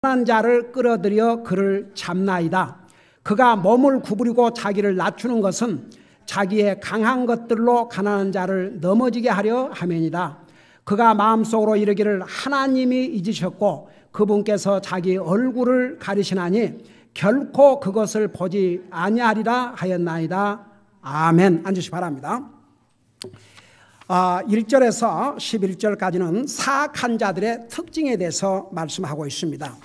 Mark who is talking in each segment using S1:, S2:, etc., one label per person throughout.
S1: 한 자를 끌어들여 그를 잡나이다. 그가 몸을 구부리고 자기를 낮추는 것은 자기의 강한 것들로 가난한 자를 넘어지게 하려 함이니이다. 그가 마음속으로 이르기를 하나님이 잊으셨고 그분께서 자기 얼굴을 가리시나니 결코 그것을 보지 아니하리라 하였나이다. 아멘. 앉으시기 바랍니다. 1절에서 11절까지는 사악한 자들의 특징에 대해서 말씀하고 있습니다.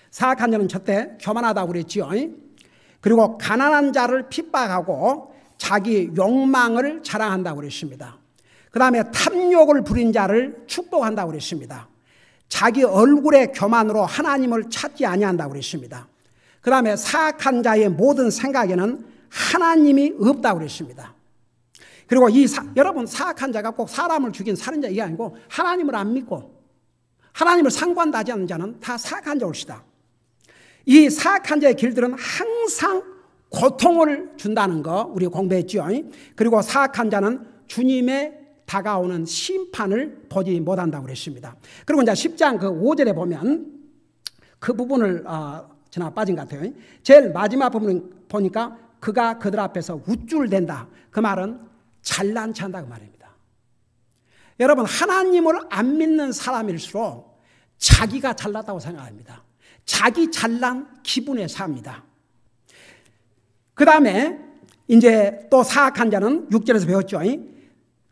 S1: 사악한 자는 첫째 교만하다고 그랬지요. 그리고 가난한 자를 핍박하고 자기 욕망을 자랑한다고 그랬습니다. 그 다음에 탐욕을 부린 자를 축복한다고 그랬습니다. 자기 얼굴의 교만으로 하나님을 찾지 아니한다고 그랬습니다. 그 다음에 사악한 자의 모든 생각에는 하나님이 없다고 그랬습니다. 그리고 여러분 사악한 자가 꼭 사람을 죽인 살인자 이게 아니고 하나님을 안 믿고 하나님을 상관도 하지 않는 자는 다 사악한 자올시다. 이 사악한 자의 길들은 항상 고통을 준다는 거 우리 공부했죠. 그리고 사악한 자는 주님의 다가오는 심판을 보지 못한다고 그랬습니다. 그리고 이제 10장 그 5절에 보면 그 부분을 지나 빠진 것 같아요. 제일 마지막 부분을 보니까 그가 그들 앞에서 우쭐댄다. 그 말은 잘난 체한다 그 말입니다. 여러분 하나님을 안 믿는 사람일수록 자기가 잘났다고 생각합니다. 자기 잘난 기분에 삽니다. 그 다음에 이제 또 사악한 자는 6절에서 배웠죠.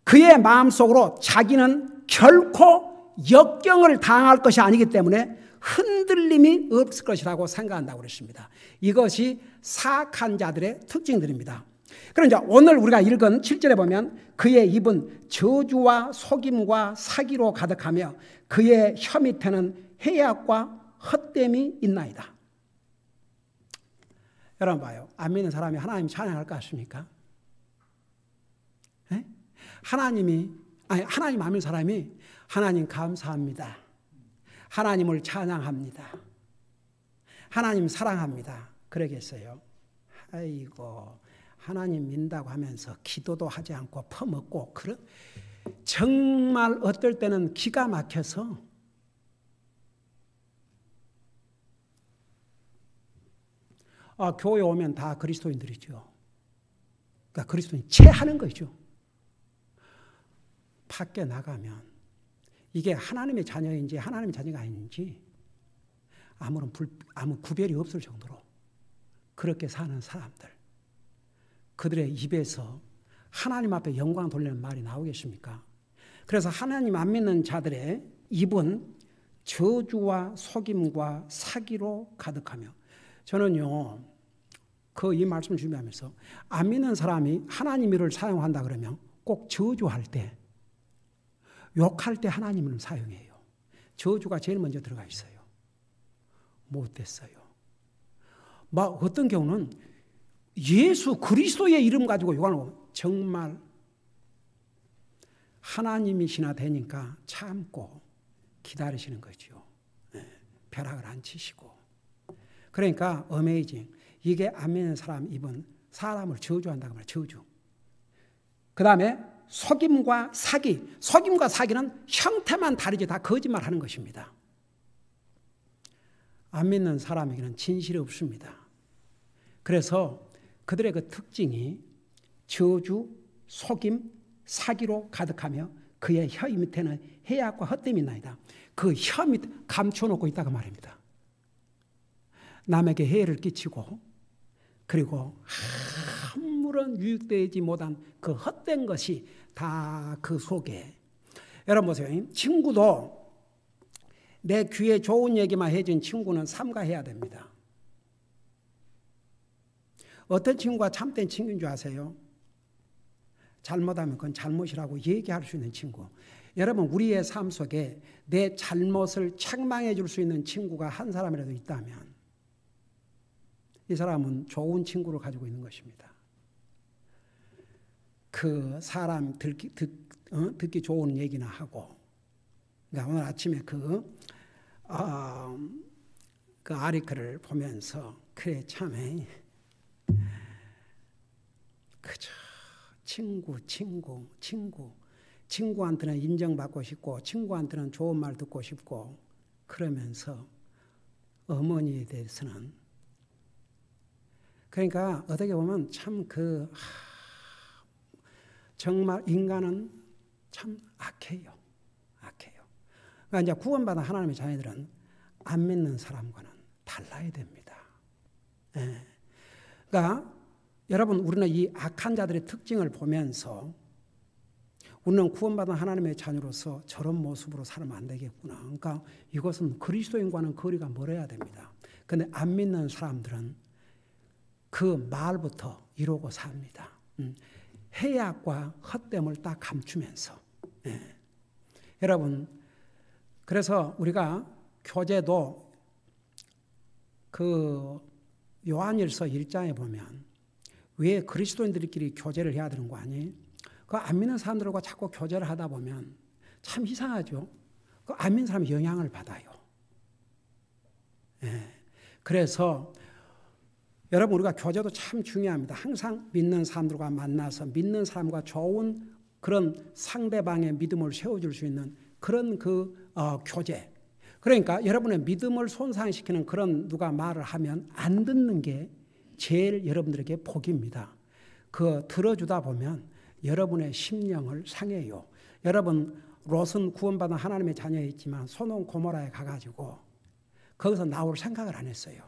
S1: 그의 마음속으로 자기는 결코 역경을 당할 것이 아니기 때문에 흔들림이 없을 것이라고 생각한다고 그랬습니다. 이것이 사악한 자들의 특징들입니다. 그럼 이제 오늘 우리가 읽은 7절에 보면 그의 입은 저주와 속임과 사기로 가득하며 그의 혀 밑에는 해악과 헛됨이 있나이다. 여러분 봐요. 안 믿는 사람이 하나님 찬양할 것 같습니까? 네? 하나님 안 믿는 사람이 하나님 감사합니다. 하나님을 찬양합니다. 하나님 사랑합니다. 그러겠어요. 아이고 하나님 믿는다고 하면서 기도도 하지 않고 퍼먹고 정말 어떨 때는 기가 막혀서 교회 오면 다 그리스도인들이죠. 그러니까 그리스도인 체하는 거죠. 밖에 나가면 이게 하나님의 자녀인지 하나님의 자녀가 아닌지 아무 구별이 없을 정도로 그렇게 사는 사람들. 그들의 입에서 하나님 앞에 영광 돌리는 말이 나오겠습니까? 그래서 하나님 안 믿는 자들의 입은 저주와 속임과 사기로 가득하며 저는요, 이 말씀 준비하면서 안 믿는 사람이 하나님 이를 사용한다 그러면 꼭 저주할 때, 욕할 때 하나님을 사용해요. 저주가 제일 먼저 들어가 있어요. 못됐어요. 막 어떤 경우는 예수 그리스도의 이름 가지고 욕하는 거 정말 하나님이시나 되니까 참고 기다리시는 거죠. 벼락을 안 치시고. 그러니까 어메이징. 이게 안 믿는 사람 입은 사람을 저주한다고 말이에요. 저주. 그 다음에 속임과 사기. 속임과 사기는 형태만 다르지 다 거짓말하는 것입니다. 안 믿는 사람에게는 진실이 없습니다. 그래서 그들의 그 특징이 저주, 속임, 사기로 가득하며 그의 혀 밑에는 해악과 헛됨이 있나이다. 그 혀 밑에 감춰놓고 있다고 말입니다. 남에게 해를 끼치고 그리고 아무런 유익되지 못한 그 헛된 것이 다 그 속에. 여러분 보세요. 친구도 내 귀에 좋은 얘기만 해준 친구는 삼가해야 됩니다. 어떤 친구가 참된 친구인 줄 아세요? 잘못하면 그건 잘못이라고 얘기할 수 있는 친구. 여러분 우리의 삶 속에 내 잘못을 책망해 줄 수 있는 친구가 한 사람이라도 있다면 이 사람은 좋은 친구를 가지고 있는 것입니다. 그 사람 듣기 좋은 얘기나 하고. 그러니까 오늘 아침에 그 아리크를 보면서 그래 참에 그저 친구한테는 인정받고 싶고 친구한테는 좋은 말 듣고 싶고 그러면서 어머니에 대해서는 그러니까 어떻게 보면 참 정말 인간은 참 악해요. 그러니까 이제 구원받은 하나님의 자녀들은 안 믿는 사람과는 달라야 됩니다. 예. 그러니까 여러분 우리는 이 악한 자들의 특징을 보면서 우리는 구원받은 하나님의 자녀로서 저런 모습으로 살면 안 되겠구나. 그러니까 이것은 그리스도인과는 거리가 멀어야 됩니다. 그런데 안 믿는 사람들은 그 말부터 이루고 삽니다. 해악과 헛됨을 딱 감추면서. 예. 여러분 그래서 우리가 교제도 그 요한일서 1장에 보면 왜 그리스도인들끼리 교제를 해야 되는 거 아니? 그 안 믿는 사람들과 자꾸 교제를 하다 보면 참 이상하죠. 그 안 믿는 사람이 영향을 받아요. 예. 그래서 여러분 우리가 교제도 참 중요합니다. 항상 믿는 사람들과 만나서 믿는 사람과 좋은 그런 상대방의 믿음을 세워줄 수 있는 그런 교제. 그러니까 여러분의 믿음을 손상시키는 그런 누가 말을 하면 안 듣는 게 제일 여러분들에게 복입니다. 들어주다 보면 여러분의 심령을 상해요. 여러분 롯은 구원받은 하나님의 자녀였지만 소돔 고모라에 가가지고 거기서 나올 생각을 안 했어요.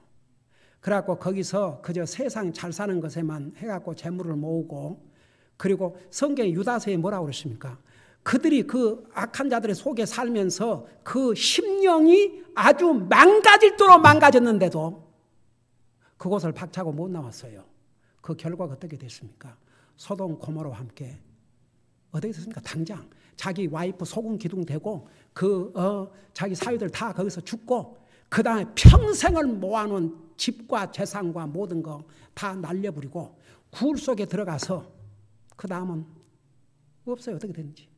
S1: 그래갖고 거기서 그저 세상 잘 사는 것에만 해갖고 재물을 모으고 그리고 성경의 유다서에 뭐라고 그랬습니까? 그들이 그 악한 자들의 속에 살면서 그 심령이 아주 망가질도록 망가졌는데도 그곳을 박차고 못 나왔어요. 그 결과가 어떻게 됐습니까? 소돔 고모라와 함께 어떻게 됐습니까? 당장 자기 와이프 소금 기둥 되고 자기 사위들 다 거기서 죽고 그 다음에 평생을 모아놓은 집과 재산과 모든 거 다 날려버리고 굴 속에 들어가서 그 다음은 없어요. 어떻게 되는지.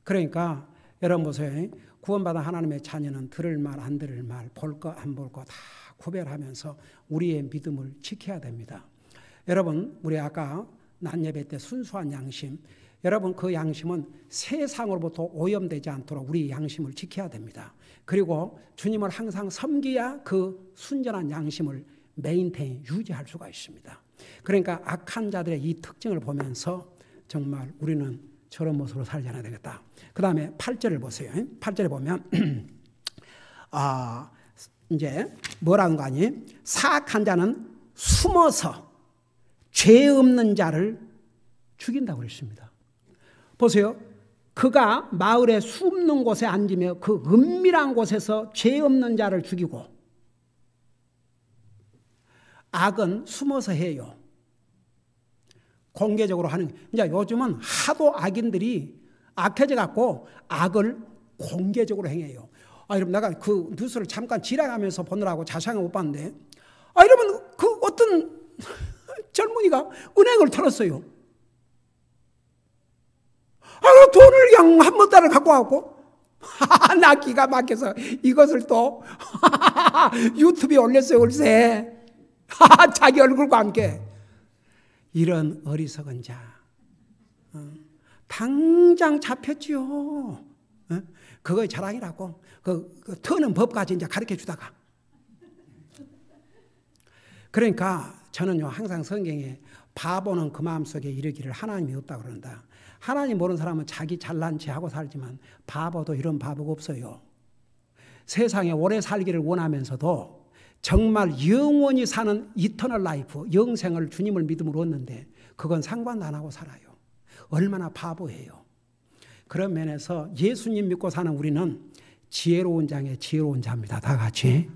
S1: 그러니까 여러분 보세요. 구원받은 하나님의 자녀는 들을 말 안 들을 말 볼 거 안 볼 거 다 구별하면서 우리의 믿음을 지켜야 됩니다. 여러분 우리 아까 낮 예배 때 순수한 양심, 여러분 그 양심은 세상으로부터 오염되지 않도록 우리 양심을 지켜야 됩니다. 그리고 주님을 항상 섬기야 그 순전한 양심을 메인테인 유지할 수가 있습니다. 그러니까 악한 자들의 이 특징을 보면서 정말 우리는 저런 모습으로 살지 않아야 되겠다. 그 다음에 8절을 보세요. 8절에 보면 이제 뭐라는 거 아니? 사악한 자는 숨어서 죄 없는 자를 죽인다고 그랬습니다. 보세요. 그가 마을의 숨는 곳에 앉으며 그 은밀한 곳에서 죄 없는 자를 죽이고, 악은 숨어서 해요. 공개적으로 하는. 이제 요즘은 하도 악인들이 악해져 갖고 악을 공개적으로 행해요. 여러분 내가 그 뉴스를 잠깐 지나가면서 보느라고 자세하게 못 봤는데, 여러분 그 어떤 젊은이가 은행을 털었어요. 돈을 그냥 한 번달을 갖고 왔고, 나 기가 막혀서 이것을 또 유튜브에 올렸어요. 글쎄. 자기 얼굴과 함께. 이런 어리석은 자. 당장 잡혔지요. 그거의 자랑이라고. 그 터는 법까지 이제 가르쳐 주다가. 그러니까 저는요, 항상 성경에 바보는 그 마음속에 이르기를 하나님이 없다고 그런다. 하나님 모르는 사람은 자기 잘난 체 하고 살지만 바보도 이런 바보가 없어요. 세상에 오래 살기를 원하면서도 정말 영원히 사는 이터널 라이프, 영생을 주님을 믿음으로 얻는데 그건 상관도 안 하고 살아요. 얼마나 바보예요. 그런 면에서 예수님 믿고 사는 우리는 지혜로운 자의 지혜로운 자입니다. 다 같이.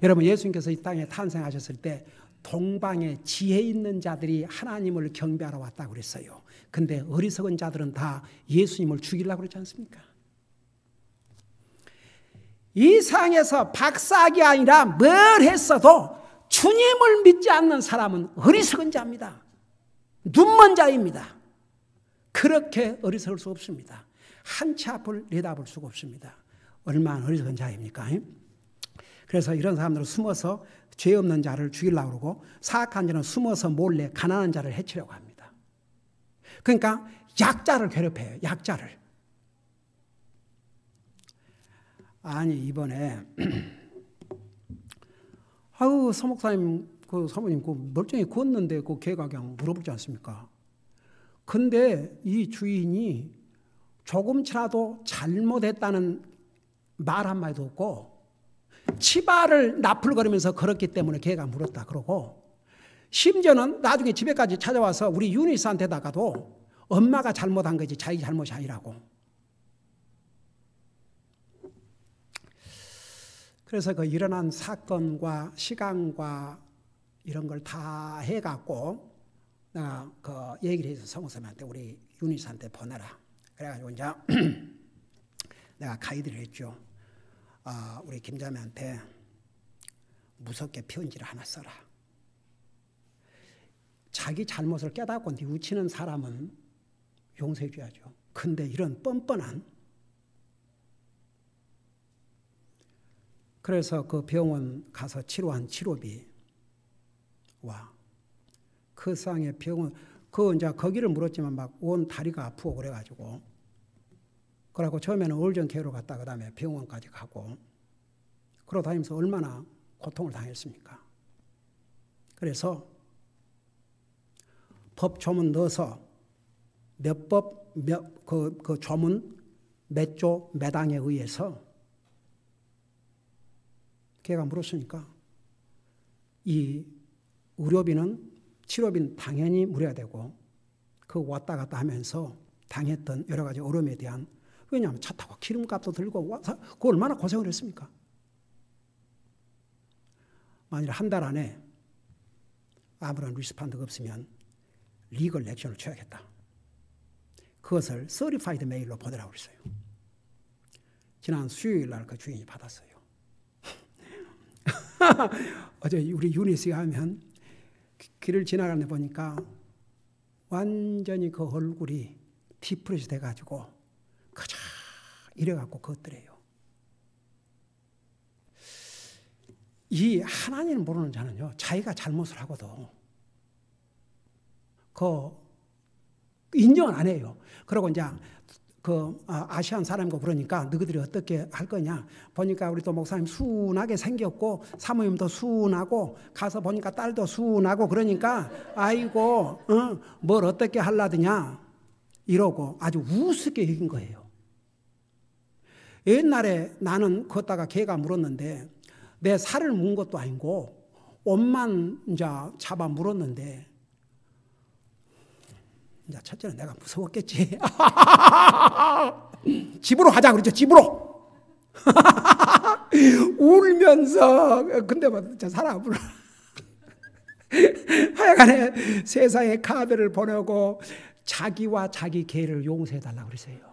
S1: 여러분 예수님께서 이 땅에 탄생하셨을 때 동방에 지혜 있는 자들이 하나님을 경배하러 왔다고 그랬어요. 근데 어리석은 자들은 다 예수님을 죽이려고 그러지 않습니까? 이 세상에서 박사학이 아니라 뭘 했어도 주님을 믿지 않는 사람은 어리석은 자입니다. 눈먼 자입니다. 그렇게 어리석을 수 없습니다. 한치 앞을 내다볼 수가 없습니다. 얼마나 어리석은 자입니까? 그래서 이런 사람들은 숨어서 죄 없는 자를 죽이려고 그러고, 사악한 자는 숨어서 몰래 가난한 자를 해치려고 합니다. 그러니까 약자를 괴롭혀요. 약자를. 아니 이번에 아유, 서목사님, 그 사모님, 그 멀쩡히 구웠는데 그 개가 그냥 물어보지 않습니까? 근데 이 주인이 조금치라도 잘못했다는 말 한마디도 없고 치발을 나풀거리면서 걸었기 때문에 개가 물었다 그러고, 심지어는 나중에 집에까지 찾아와서 우리 유니스한테다가도 엄마가 잘못한 거지 자기 잘못이 아니라고. 그래서 그 일어난 사건과 시간과 이런 걸 다 해갖고 내가 그 얘기를 해서 성우쌤한테 우리 유니스한테 보내라. 그래가지고 이제 내가 가이드를 했죠. 우리 김자매한테 무섭게 편지를 하나 써라. 자기 잘못을 깨닫고 뉘우치는 사람은 용서해 줘야죠. 근데 이런 뻔뻔한, 그래서 그 병원 가서 치료한 치료비와 그 상의 병원, 이제 거기를 물었지만 막 온 다리가 아프고 그래가지고, 그러고 처음에는 얼전케어로 갔다 그 다음에 병원까지 가고, 그러고 다니면서 얼마나 고통을 당했습니까? 그래서 법 조문 넣어서 그 조문 몇 조 몇 항에 의해서 걔가 물었으니까 이 의료비는, 치료비는 당연히 물어야 되고, 그 왔다 갔다 하면서 당했던 여러 가지 어려움에 대한, 왜냐하면 차 타고 기름값도 들고 와서 그 얼마나 고생을 했습니까? 만일 한 달 안에 아무런 리스판드가 없으면 리걸 액션을 쳐야겠다. 그것을 서리파이드 메일로 보내라고 그랬어요. 지난 수요일 날 그 주인이 받았어요. 어제 우리 유니스가 하면 길을 지나가는 데 보니까 완전히 그 얼굴이 디프레시 돼가지고 그저 이래갖고 걷더래요. 이 하나님을 모르는 자는요, 자기가 잘못을 하고도 그 인정을 안 해요. 그러고 이제 그 아시안 사람이고 그러니까 너희들이 어떻게 할 거냐. 보니까 우리 또 목사님 순하게 생겼고 사모님도 순하고 가서 보니까 딸도 순하고 그러니까 아이고 뭘 어떻게 하려드냐 이러고 아주 우습게 여긴 거예요. 옛날에 나는 걷다가 개가 물었는데 내 살을 문 것도 아니고 옷만 이제 잡아 물었는데, 이제 첫째는 내가 무서웠겠지. 집으로 가자 그랬죠. 집으로. 울면서. 근데 뭐 진짜 사람을 하여간에 세상에 카드를 보내고 자기와 자기 개를 용서해 달라고 그랬어요.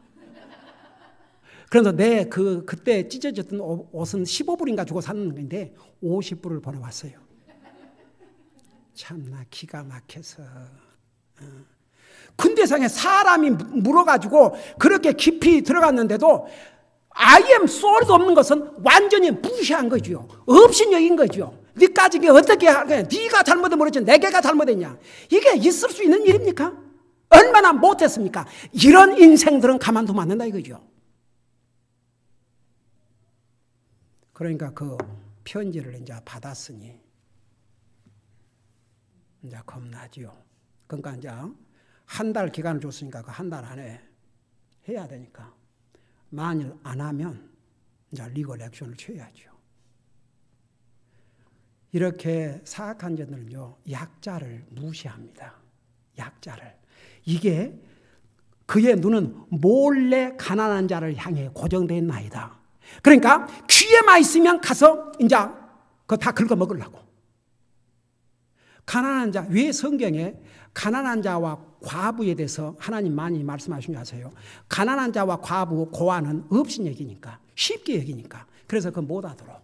S1: 그래서 내 그때 찢어졌던 옷은 15불인가 주고 샀는 건데 50불을 보내왔어요. 참나 기가 막혀서. 근대상에 사람이 물어가지고 그렇게 깊이 들어갔는데도 I am soul도 없는 것은 완전히 무시한 거죠. 없인 여긴 거죠. 네까지 어떻게 하냐. 네가 잘못해 모르지 내게가 잘못했냐. 이게 있을 수 있는 일입니까? 얼마나 못했습니까? 이런 인생들은 가만두면 안 된다 이거죠. 그러니까 그 편지를 이제 받았으니 이제 겁나지요. 그러니까 이제 한 달 기간을 줬으니까 그 한 달 안에 해야 되니까 만일 안 하면 이제 리걸 액션을 취해야죠. 이렇게 사악한 자들은요 약자를 무시합니다. 약자를. 이게 그의 눈은 몰래 가난한 자를 향해 고정되어 있나이다. 그러니까 귀에만 있으면 가서 이제 그거 다 긁어 먹으려고. 가난한 자, 왜 성경에 가난한 자와 과부에 대해서 하나님 많이 말씀하신 줄 아세요? 가난한 자와 과부, 고아는 없인 얘기니까, 쉽게 얘기니까. 그래서 그거 못 하도록.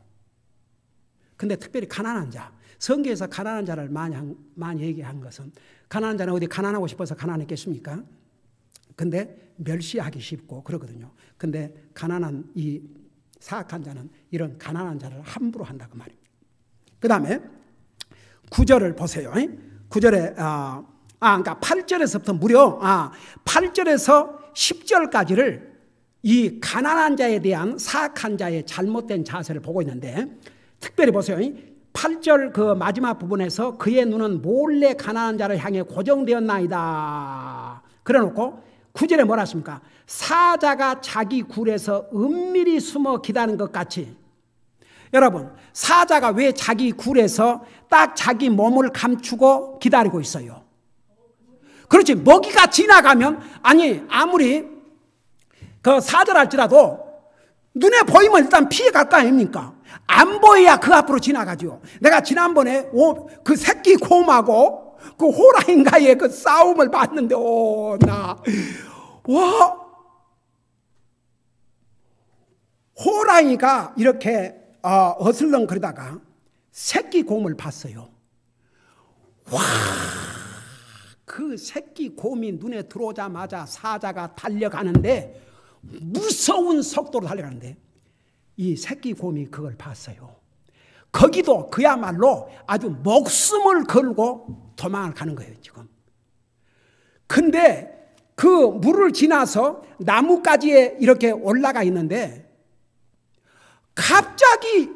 S1: 근데 특별히 가난한 자, 성경에서 가난한 자를 많이 얘기한 것은, 가난한 자는 어디 가난하고 싶어서 가난했겠습니까? 근데 멸시하기 쉽고 그러거든요. 근데 가난한 이 사악한 자는 이런 가난한 자를 함부로 한다고 말입니다. 그 다음에 9절을 보세요. 9절에 그러니까 8절에서부터 무려 8절에서 10절까지를 이 가난한 자에 대한 사악한 자의 잘못된 자세를 보고 있는데, 특별히 보세요. 8절 그 마지막 부분에서 그의 눈은 몰래 가난한 자를 향해 고정되었나이다. 그래놓고 9절에 뭐라 했습니까? 사자가 자기 굴에서 은밀히 숨어 기다리는 것 같이. 여러분, 사자가 왜 자기 굴에서 딱 자기 몸을 감추고 기다리고 있어요? 그렇지, 먹이가 지나가면, 아니 아무리 그 사자랄지라도 눈에 보이면 일단 피해갈 거 아닙니까? 안 보여야 그 앞으로 지나가죠. 내가 지난번에 그 새끼 곰하고 그 호랑이과의 그 싸움을 봤는데, 호랑이가 이렇게 어슬렁 거리다가 새끼 곰을 봤어요. 그 새끼 곰이 눈에 들어오자마자 사자가 달려가는데, 무서운 속도로 달려가는데 이 새끼 곰이 그걸 봤어요. 거기도 그야말로 아주 목숨을 걸고 도망을 가는 거예요 지금. 근데 그 물을 지나서 나뭇가지에 이렇게 올라가 있는데 갑자기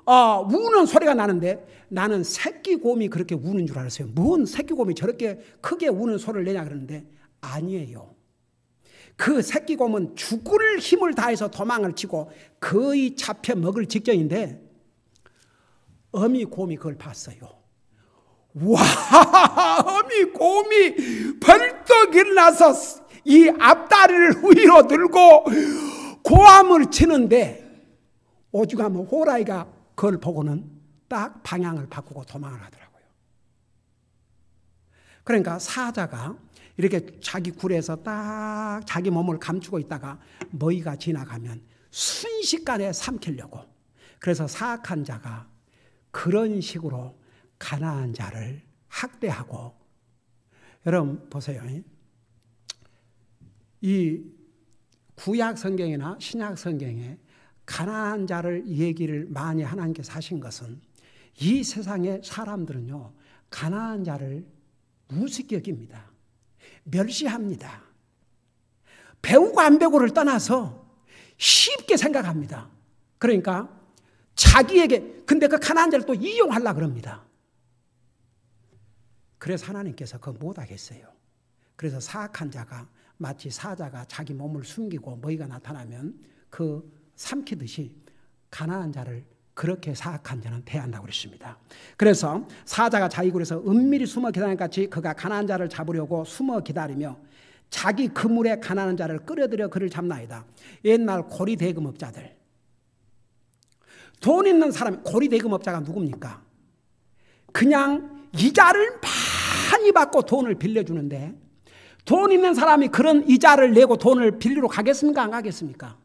S1: 우는 소리가 나는데, 나는 새끼 곰이 그렇게 우는 줄 알았어요. 뭔 새끼 곰이 저렇게 크게 우는 소리를 내냐 그러는데, 아니에요. 그 새끼 곰은 죽을 힘을 다해서 도망을 치고 거의 잡혀 먹을 직전인데 어미 곰이 그걸 봤어요. 와, 어미 곰이 벌떡 일어나서 이 앞다리를 위로 들고 고함을 치는데, 오죽하면 호랑이가 그걸 보고는 딱 방향을 바꾸고 도망을 하더라고요. 그러니까 사자가 이렇게 자기 굴에서 딱 자기 몸을 감추고 있다가 먹이가 지나가면 순식간에 삼키려고. 그래서 사악한 자가 그런 식으로 가난한 자를 학대하고. 여러분 보세요. 이 구약 성경이나 신약 성경에 가난한 자를 얘기를 많이 하나님께서 하신 것은, 이 세상의 사람들은요 가난한 자를 우습게 여깁니다. 멸시합니다. 배우고 안 배우고를 떠나서 쉽게 생각합니다. 그러니까 자기에게, 근데 그 가난한 자를 또 이용하려고 그럽니다. 그래서 하나님께서 그거 못하겠어요. 그래서 사악한 자가 마치 사자가 자기 몸을 숨기고 먹이가 나타나면 그 삼키듯이 가난한 자를 그렇게 사악한 자는 대한다고 그랬습니다. 그래서 사자가 자기 굴에서 은밀히 숨어 기다리는 것 같이 그가 가난한 자를 잡으려고 숨어 기다리며 자기 그물에 가난한 자를 끌어들여 그를 잡나이다. 옛날 고리 대금업자들, 돈 있는 사람, 고리 대금업자가 누굽니까? 그냥 이자를 많이 받고 돈을 빌려주는데, 돈 있는 사람이 그런 이자를 내고 돈을 빌리러 가겠습니까? 안 가겠습니까?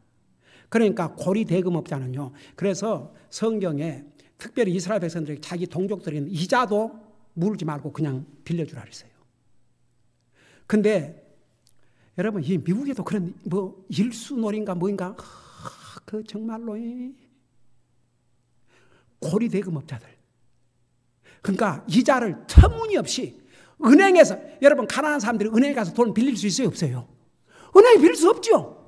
S1: 그러니까 고리 대금업자는요, 그래서 성경에 특별히 이스라엘 백성들에게 자기 동족들에게는 이자도 물지 말고 그냥 빌려주라 그랬어요. 근데 여러분, 이 미국에도 그런 뭐 일수놀인가 뭐인가, 그 정말로 고리 대금업자들, 그러니까 이자를 터무니없이 은행에서, 여러분 가난한 사람들이 은행에 가서 돈 빌릴 수 있어요 없어요? 은행에 빌릴 수 없죠.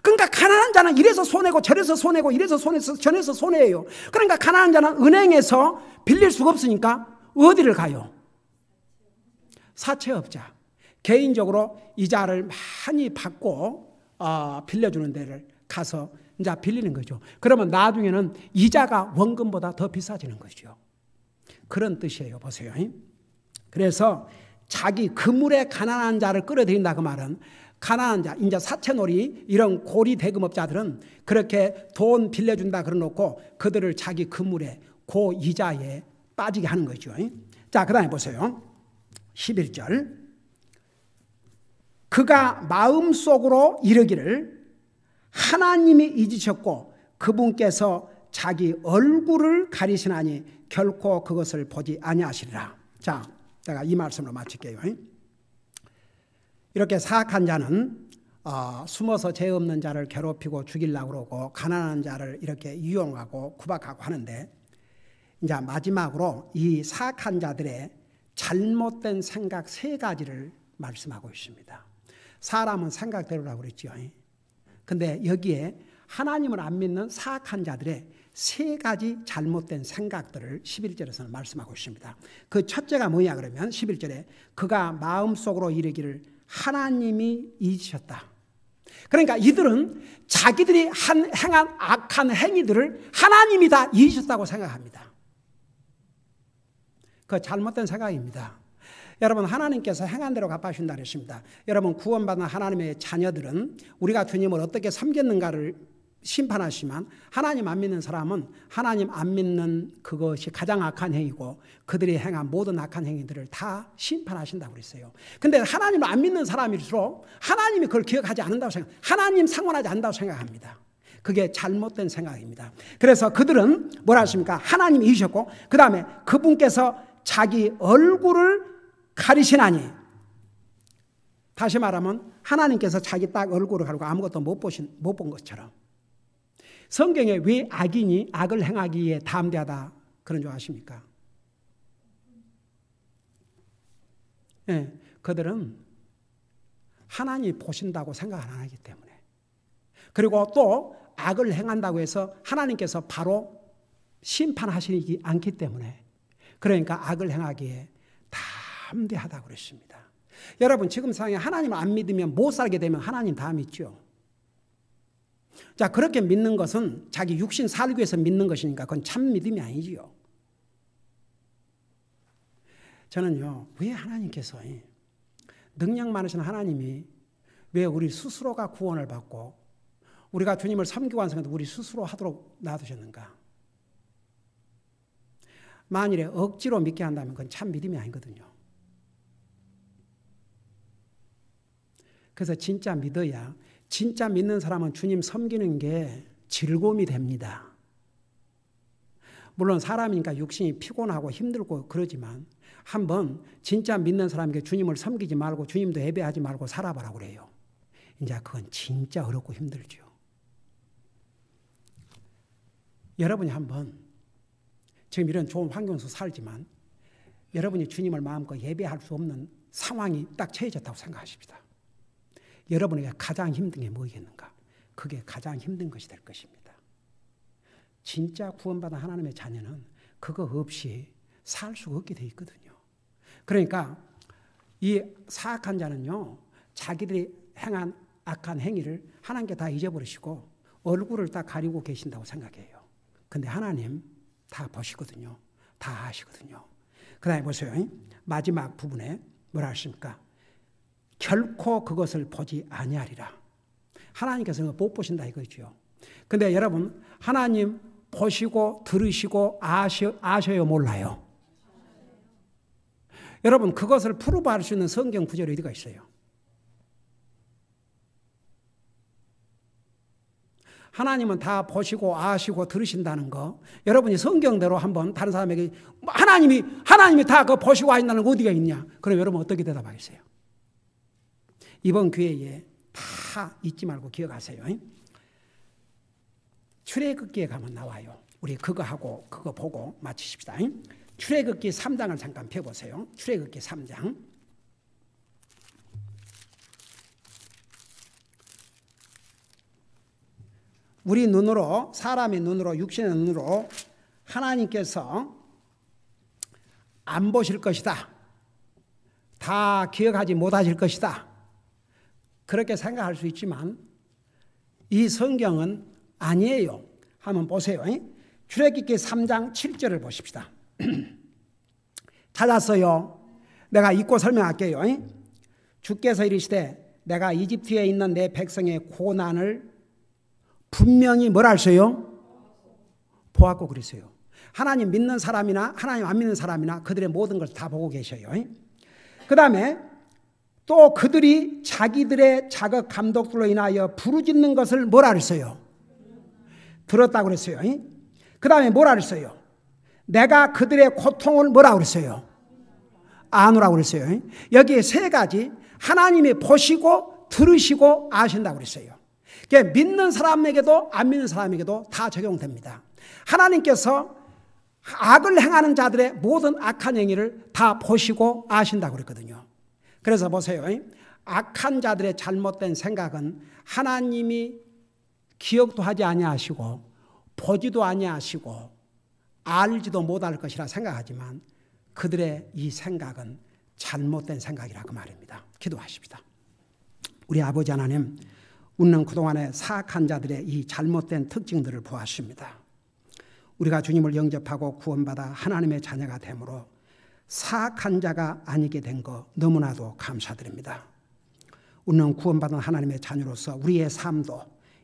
S1: 그러니까 가난한 자는 이래서 손해고 저래서 손해고 이래서 손해서 저래서 손해예요. 그러니까 가난한 자는 은행에서 빌릴 수가 없으니까 어디를 가요? 사채업자, 개인적으로 이자를 많이 받고 빌려주는 데를 가서 이제 빌리는 거죠. 그러면 나중에는 이자가 원금보다 더 비싸지는 거죠. 그런 뜻이에요. 보세요. 그래서 자기 그물에 가난한 자를 끌어들인다 그 말은, 가난한 자, 이제 사채놀이 이런 고리 대금업자들은 그렇게 돈 빌려준다 그러놓고 그들을 자기 그물에 고 이자에 빠지게 하는 거죠. 자, 그 다음에 보세요. 11절. 그가 마음속으로 이르기를 하나님이 잊으셨고 그분께서 자기 얼굴을 가리시나니 결코 그것을 보지 아니하시리라. 자, 제가 이 말씀으로 마칠게요. 이렇게 사악한 자는 숨어서 죄 없는 자를 괴롭히고 죽이려고 그러고 가난한 자를 이렇게 이용하고 구박하고 하는데, 이제 마지막으로 이 사악한 자들의 잘못된 생각 3가지를 말씀하고 있습니다. 사람은 생각대로라고 그랬죠. 근데 여기에 하나님을 안 믿는 사악한 자들의 세 가지 잘못된 생각들을 11절에서는 말씀하고 있습니다. 그 첫째가 뭐냐 그러면 11절에 그가 마음속으로 이르기를 하나님이 잊으셨다. 그러니까 이들은 자기들이 행한 악한 행위들을 하나님이 다 잊으셨다고 생각합니다. 그 잘못된 생각입니다. 여러분, 하나님께서 행한 대로 갚아주신다 그랬습니다. 여러분, 구원받은 하나님의 자녀들은 우리가 주님을 어떻게 섬겼는가를 심판하시지만 하나님 안 믿는 사람은 하나님 안 믿는 그것이 가장 악한 행위고 그들이 행한 모든 악한 행위들을 다 심판하신다고 그랬어요. 근데 하나님을 안 믿는 사람일수록 하나님이 그걸 기억하지 않는다고 하나님 상관하지 않는다고 생각합니다. 그게 잘못된 생각입니다. 그래서 그들은 뭐라 하십니까? 하나님이 잊으셨고 그 다음에 그분께서 자기 얼굴을 가리시나니, 다시 말하면 하나님께서 자기 딱 얼굴을 가리고 아무것도 못 본 것처럼. 성경에 왜 악인이 악을 행하기에 담대하다 그런 줄 아십니까? 네, 그들은 하나님이 보신다고 생각 안 하기 때문에, 그리고 또 악을 행한다고 해서 하나님께서 바로 심판하시지 않기 때문에, 그러니까 악을 행하기에 담대하다고 그랬습니다. 여러분, 지금 상황에 하나님을 안 믿으면 못 살게 되면 하나님 다 믿죠. 자, 그렇게 믿는 것은 자기 육신 살기 위해서 믿는 것이니까 그건 참 믿음이 아니지요. 저는요, 왜 하나님께서 능력 많으신 하나님이 왜 우리 스스로가 구원을 받고 우리가 주님을 섬기고 완성해도 우리 스스로 하도록 놔두셨는가? 만일에 억지로 믿게 한다면 그건 참 믿음이 아니거든요. 그래서 진짜 믿어야, 진짜 믿는 사람은 주님 섬기는 게 즐거움이 됩니다. 물론 사람이니까 육신이 피곤하고 힘들고 그러지만 한번 진짜 믿는 사람에게 주님을 섬기지 말고 주님도 예배하지 말고 살아보라고 그래요. 이제 그건 진짜 어렵고 힘들죠. 여러분이 한번 지금 이런 좋은 환경에서 살지만 여러분이 주님을 마음껏 예배할 수 없는 상황이 딱 처해졌다고 생각하십시다. 여러분에게 가장 힘든 게 뭐겠는가? 그게 가장 힘든 것이 될 것입니다. 진짜 구원받은 하나님의 자녀는 그거 없이 살 수가 없게 돼 있거든요. 그러니까 이 사악한 자는요, 자기들이 행한 악한 행위를 하나님께 다 잊어버리시고 얼굴을 다 가리고 계신다고 생각해요. 근데 하나님 다 보시거든요. 다 아시거든요. 그 다음에 보세요. 마지막 부분에 뭐라 하십니까? 결코 그것을 보지 아니하리라. 하나님께서는 못 보신다 이거죠. 근데 여러분, 하나님 보시고 들으시고 아셔요, 몰라요? 여러분, 그것을 프루브할 수 있는 성경 구절이 어디가 있어요? 하나님은 다 보시고 아시고 들으신다는 거, 여러분이 성경대로 한번 다른 사람에게 하나님이 다 그거 보시고 아신다는 거 어디가 있냐? 그럼 여러분 어떻게 대답하겠어요? 이번 기회에 다 잊지 말고 기억하세요. 출애굽기에 가면 나와요. 우리 그거 하고 그거 보고 마치십시다. 출애굽기 3장을 잠깐 펴보세요. 출애굽기 3장. 우리 눈으로, 사람의 눈으로, 육신의 눈으로 하나님께서 안 보실 것이다, 다 기억하지 못하실 것이다, 그렇게 생각할 수 있지만 이 성경은 아니에요. 한번 보세요. 출애굽기 3장 7절을 보십시다. 찾았어요. 내가 읽고 설명할게요. 주께서 이르시되 내가 이집트에 있는 내 백성의 고난을 분명히 뭐라 하세요? 보았고 그랬어요. 하나님 믿는 사람이나 하나님 안 믿는 사람이나 그들의 모든 걸 다 보고 계셔요. 그 다음에 또 그들이 자기들의 자극 감독들로 인하여 부르짖는 것을 뭐라 그랬어요? 들었다고 그랬어요. 그 다음에 뭐라 그랬어요? 내가 그들의 고통을 뭐라 그랬어요? 아노라고 그랬어요. 여기에 세 가지, 하나님이 보시고 들으시고 아신다고 그랬어요. 믿는 사람에게도 안 믿는 사람에게도 다 적용됩니다. 하나님께서 악을 행하는 자들의 모든 악한 행위를 다 보시고 아신다고 그랬거든요. 그래서 보세요. 악한 자들의 잘못된 생각은 하나님이 기억도 하지 아니하시고 보지도 아니하시고 알지도 못할 것이라 생각하지만 그들의 이 생각은 잘못된 생각이라고 말입니다. 기도하십시다. 우리 아버지 하나님, 우리는 그동안의 사악한 자들의 이 잘못된 특징들을 보았습니다. 우리가 주님을 영접하고 구원받아 하나님의 자녀가 되므로 사악한 자가 아니게 된 거 너무나도 감사드립니다. 우리는 구원받은 하나님의 자녀로서 우리의 삶도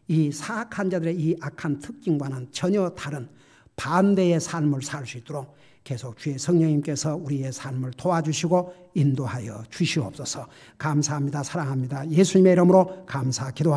S1: 이 사악한 자들의 이 악한 특징과는 전혀 다른 반대의 삶을 살 수 있도록 계속 주의 성령님께서 우리의 삶을 도와주시고 인도하여 주시옵소서. 감사합니다. 사랑합니다. 예수님의 이름으로 감사 기도합니다.